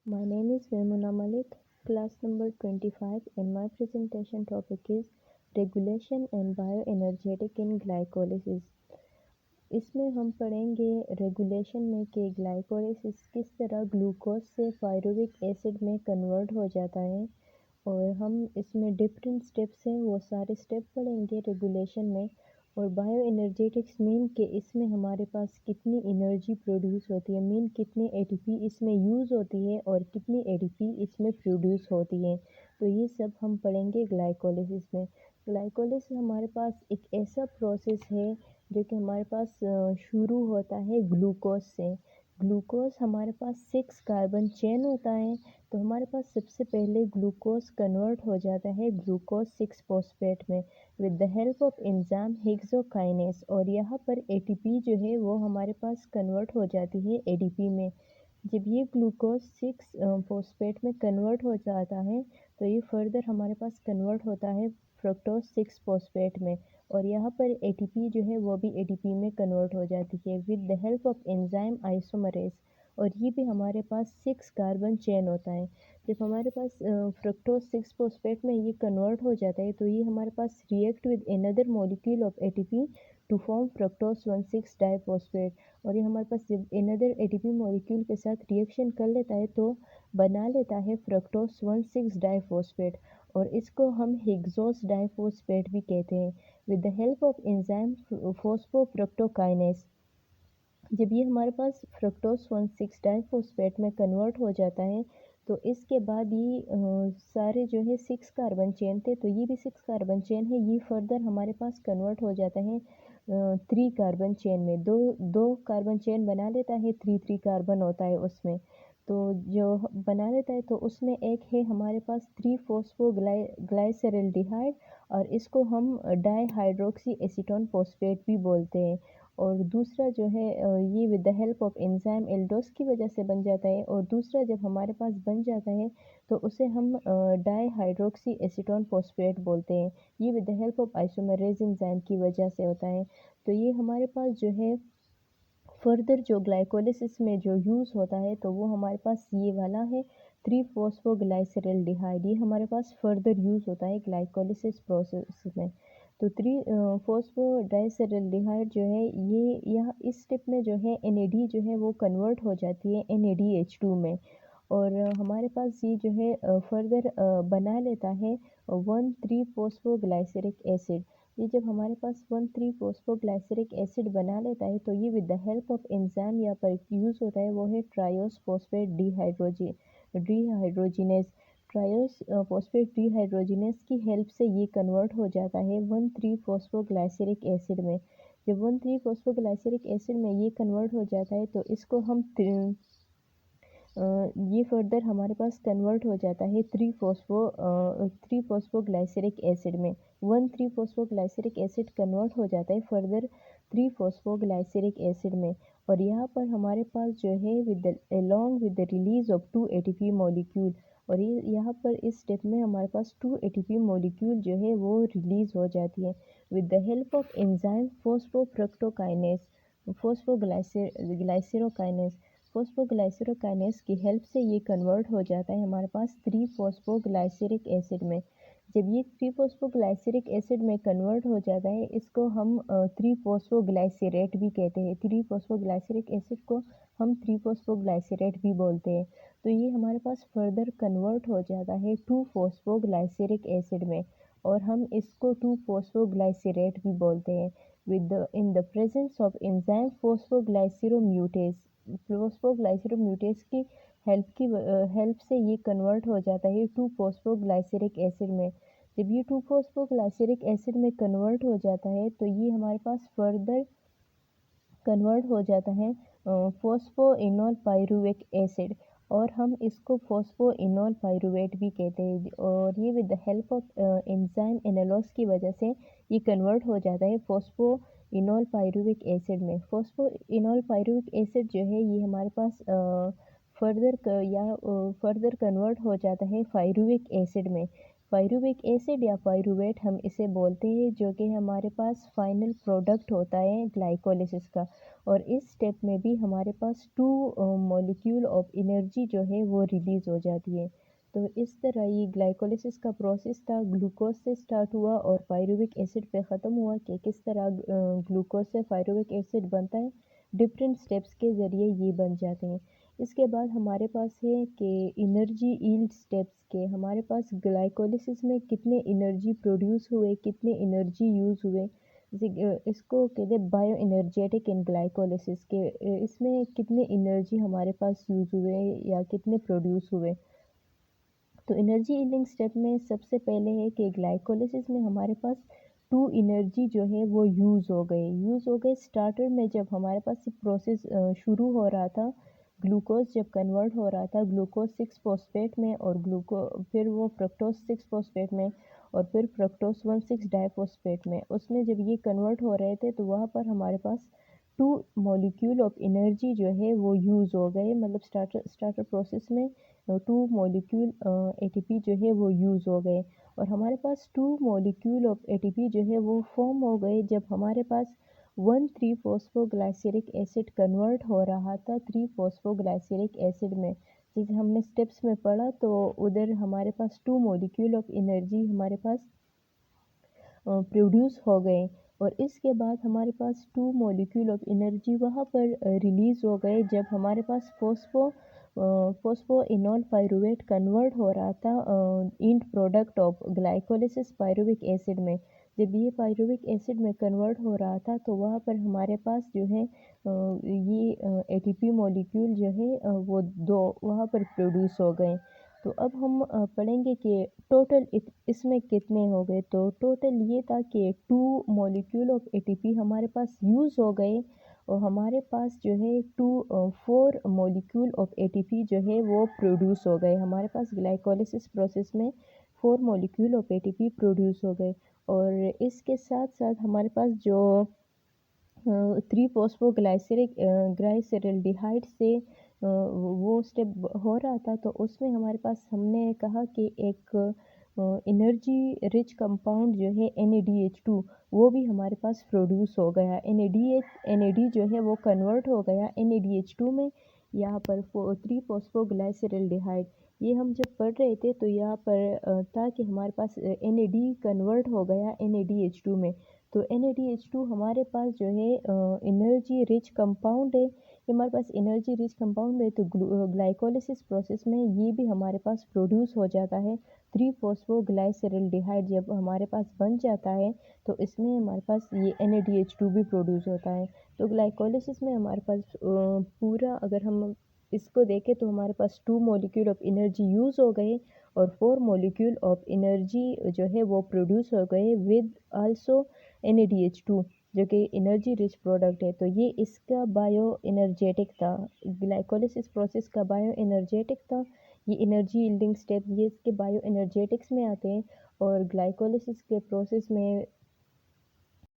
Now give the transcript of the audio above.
My name is Vemuna Malik, class number 25, and my presentation topic is Regulation and Bioenergetic in Glycolysis. इसमें हम पढ़ेंगे regulation में कि glycolysis किस तरह ग्लूकोज से पायरुविक एसिड में कन्वर्ट हो जाता है, और हम इसमें डिफरेंट स्टेप्स हैं वो सारे स्टेप पढ़ेंगे रेगुलेशन में। और बायो एनर्जेटिक्स मीन के इसमें हमारे पास कितनी एनर्जी प्रोड्यूस होती है, मीन कितने एटीपी इसमें यूज़ होती है और कितनी एटीपी इसमें प्रोड्यूस होती है। तो ये सब हम पढ़ेंगे ग्लाइकोलिसिस में। ग्लाइकोलिसिस हमारे पास एक ऐसा प्रोसेस है जो कि हमारे पास शुरू होता है ग्लूकोज से। ग्लूकोज हमारे पास 6 कार्बन चेन होता है, तो हमारे पास सबसे पहले ग्लूकोज कन्वर्ट हो जाता है ग्लूकोज 6 फॉस्फेट में with the help of enzyme hexokinase, और यहाँ पर एटीपी जो है वो हमारे पास कन्वर्ट हो जाती है एडीपी में। जब ये ग्लूकोज 6 फॉस्फेट में कन्वर्ट हो जाता है तो ये फर्दर हमारे पास कन्वर्ट होता है फ्रक्टोज 6 फॉस्फेट में, और यहाँ पर एटीपी जो है वो भी एडीपी में कन्वर्ट हो जाती है with the help of enzyme isomerase, और ये भी हमारे पास 6 कार्बन चेन होता है। जब हमारे पास फ्रक्टोज 6 फॉस्फेट में ये कन्वर्ट हो जाता है तो ये हमारे पास react with another molecule of ATP to form fructose 1,6 diphosphate, और ये हमारे पास जब अनदर एटीपी मॉलिक्यूल के साथ रिएक्शन कर लेता है तो बना लेता है फ्रक्टोज 1,6 डाइफॉस्फेट, और इसको हम हेक्सोस डाइफॉस्फेट भी कहते हैं with the help of enzyme phosphofructokinase. जब ये हमारे पास फ्रक्टोज 1,6 डाइफॉस्फेट में कन्वर्ट हो जाता है तो इसके बाद ये सारे जो है 6 कार्बन चेन थे, तो ये भी 6 कार्बन चेन है, ये फर्दर हमारे पास कन्वर्ट हो जाता है 3 कार्बन चेन में। दो दो कार्बन चेन बना लेता है, 3 कार्बन होता है उसमें। तो जो बना लेता है तो उसमें एक है हमारे पास 3-फॉस्फोग्लाइसरल्डिहाइड, और इसको हम डाईहाइड्रोक्सी एसीटोन फॉस्फेट भी बोलते हैं। और दूसरा जो है ये with the help of enzyme Eldhose की वजह से बन जाता है, और दूसरा जब हमारे पास बन जाता है तो उसे हम डाईहाइड्रोक्सी एसीटोन फॉस्फेट बोलते हैं। ये with the help of isomerase enzyme की वजह से होता है। तो ये हमारे पास जो है फर्दर जो ग्लाइकोलिसिस में जो यूज़ होता है तो वो हमारे पास ये वाला है 3-फॉस्फोग्लाइसरल्डिहाइड, ये हमारे पास फर्दर यूज़ होता है ग्लाइकोलिसिस प्रोसेस में। तो 3-फॉस्फोडाइसरल्डिहाइड जो है ये यह इस स्टेप में जो है NAD जो है वो कन्वर्ट हो जाती है NADH2 में, और हमारे पास ये जो है फर्दर बना लेता है 1,3-फॉस्फोग्लाइसरिक एसिड। ये जब हमारे पास 1,3-फॉस्फोग्लाइसरिक एसिड बना लेता है तो ये with the help of enzyme यहाँ पर यूज़ होता है, वो है triose phosphate dehydrogenase. Triose phosphate dehydrogenase की हेल्प से ये कन्वर्ट हो जाता है 1,3-फॉस्फोग्लाइसरिक एसिड में। जब 1,3-फॉस्फोग्लाइसरिक एसिड में ये कन्वर्ट हो जाता है तो इसको हम ये फर्दर हमारे पास कन्वर्ट हो जाता है 3-फॉस्फोग्लाइसरिक एसिड में। 1,3-फॉस्फोग्लाइसरिक एसिड कन्वर्ट हो जाता है फर्दर 3-फॉस्फोग्लाइसरिक एसिड में, और यहाँ पर हमारे पास जो है along with the release of 2 ATP molecule, और ये यहाँ पर इस स्टेप में हमारे पास 2 ATP मॉलिक्यूल जो है वो रिलीज हो जाती है with the help of enzyme phosphofructokinase phosphoglycerokinase. Phosphoglycerokinase की हेल्प से ये कन्वर्ट हो जाता है हमारे पास 3-फॉस्फोग्लाइसरिक एसिड में। जब ये 3-फॉस्फोग्लाइसरिक एसिड में कन्वर्ट हो जाता है इसको हम 3-फॉस्फोग्लाइसरेट भी कहते हैं। 3-फॉस्फोग्लाइसरिक एसिड को हम 3-फॉस्फोग्लाइसरेट भी बोलते हैं। तो ये हमारे पास फर्दर कन्वर्ट हो जाता है 2-फॉस्फोग्लाइसरिक एसिड में, और हम इसको 2-फॉस्फोग्लाइसरेट भी बोलते हैं with in the presence of enzyme phosphoglyceromutase. Phosphoglyceromutase की हेल्प से ये कन्वर्ट हो जाता है 2-फॉस्फोग्लाइसरिक एसिड में। जब ये 2-फॉस्फोग्लाइसरिक एसिड में कन्वर्ट हो जाता है तो ये हमारे पास फर्दर कन्वर्ट हो जाता है फॉस्फोइनोल पाइरुवेट एसिड, और हम इसको फॉस्फोइनोल पाइरुवेट भी कहते हैं, और ये with the help of enzyme enolase की वजह से ये कन्वर्ट हो जाता है फॉस्फोइनोल पाइरुविक एसिड में। फॉस्फोइनोल पाइरुविक एसिड जो है ये हमारे पास फर्दर कन्वर्ट हो जाता है पाइरुविक एसिड में। पायरुविक एसिड या पायरुवेट हम इसे बोलते हैं, जो कि हमारे पास फाइनल प्रोडक्ट होता है ग्लाइकोलिसिस का। और इस स्टेप में भी हमारे पास 2 मॉलिक्यूल ऑफ एनर्जी जो है वो रिलीज़ हो जाती है। तो इस तरह ये ग्लाइकोलिसिस का प्रोसेस था, ग्लूकोज से स्टार्ट हुआ और पायरुविक एसिड पे ख़त्म हुआ कि किस तरह ग्लूकोज से पायरुविक एसिड बनता है। डिफरेंट स्टेप्स के ज़रिए ये बन जाते हैं। इसके बाद हमारे पास है कि एनर्जी यील्ड स्टेप्स के हमारे पास ग्लाइकोलिसिस में कितने एनर्जी प्रोड्यूस हुए, कितने एनर्जी यूज़ हुए। इसको कहते हैं बायो एनर्जेटिक इन ग्लाइकोलिसिस के इसमें कितने एनर्जी हमारे पास यूज़ हुए या कितने प्रोड्यूस हुए। तो एनर्जी यील्डिंग स्टेप में सबसे पहले है कि ग्लाइकोलिसिस में हमारे पास 2 एनर्जी जो है वो यूज़ हो गए स्टार्टर में जब हमारे पास ये प्रोसेस शुरू हो रहा था। ग्लूकोज जब कन्वर्ट हो रहा था ग्लूकोज 6 फॉस्फेट में और फिर वो फ्रक्टोज 6 फॉस्फेट में और फिर फ्रक्टोज 1,6 डाइफॉस्फेट में, उसमें जब ये कन्वर्ट हो रहे थे तो वहाँ पर हमारे पास 2 मॉलिक्यूल ऑफ एनर्जी जो है वो यूज़ हो गए। मतलब स्टार्टर प्रोसेस में 2 मॉलिक्यूल एटीपी जो है वो यूज़ हो गए और हमारे पास 2 मॉलिक्यूल ऑफ एटीपी जो है वो फॉर्म हो गए जब हमारे पास 1,3 फॉस्फोग्लाइसरिक एसिड कन्वर्ट हो रहा था 3 फॉस्फोग्लाइसरिक एसिड में। जैसे हमने स्टेप्स में पढ़ा तो उधर हमारे पास 2 मॉलिक्यूल ऑफ एनर्जी हमारे पास प्रोड्यूस हो गए और इसके बाद हमारे पास 2 मॉलिक्यूल ऑफ एनर्जी वहाँ पर रिलीज़ हो गए जब हमारे पास फॉस्फोइनोल पायरुवेट कन्वर्ट हो रहा था end product of glycolysis pyruvic acid में। जब ये पायरुविक एसिड में कन्वर्ट हो रहा था तो वहाँ पर हमारे पास जो है ये एटीपी मॉलिक्यूल जो है वो 2 वहाँ पर प्रोड्यूस हो गए। तो अब हम पढ़ेंगे कि टोटल इसमें कितने हो गए। तो टोटल ये था कि 2 मॉलिक्यूल ऑफ एटीपी हमारे पास यूज़ हो गए और हमारे पास जो है 4 मॉलिक्यूल ऑफ एटीपी जो है वो प्रोड्यूस हो गए। हमारे पास ग्लाइकोलिसिस प्रोसेस में 4 मॉलिक्यूल ऑफ एटीपी प्रोड्यूस हो गए और इसके साथ साथ हमारे पास जो 3 फॉस्फोग्लाइसरिक ग्लाइसरल्डिहाइड से वो स्टेप हो रहा था तो उसमें हमारे पास हमने कहा कि एक एनर्जी रिच कंपाउंड जो है NADH2 वो भी हमारे पास प्रोड्यूस हो गया। NAD जो है वो कन्वर्ट हो गया NADH2 में। यहाँ पर 3 फॉस्फोग्लाइसरल्डिहाइड ये हम जब पढ़ रहे थे तो यहाँ पर था कि हमारे पास NAD कन्वर्ट हो गया NADH2 में। तो NADH2 हमारे पास जो है एनर्जी रिच कंपाउंड है। ये हमारे पास एनर्जी रिच कंपाउंड है तो ग्लाइकोलिसिस प्रोसेस में ये भी हमारे पास प्रोड्यूस हो जाता है। 3 फॉस्फोग्लाइसरल्डिहाइड जब हमारे पास बन जाता है तो इसमें हमारे पास ये NADH2 भी प्रोड्यूस होता है। तो ग्लाइकोलिसिस में हमारे पास पूरा अगर हम इसको देखें तो हमारे पास 2 मॉलिक्यूल ऑफ एनर्जी यूज़ हो गए और 4 मॉलिक्यूल ऑफ एनर्जी जो है वो प्रोड्यूस हो गए विद आल्सो NADH2 जो कि एनर्जी रिच प्रोडक्ट है। तो ये इसका बायो एनर्जेटिक था। ग्लाइकोलिसिस प्रोसेस का बायो एनर्जेटिक था। ये एनर्जी यील्डिंग स्टेप ये इसके बायो एनर्जेटिक्स में आते हैं और ग्लाइकोलिसिस के प्रोसेस में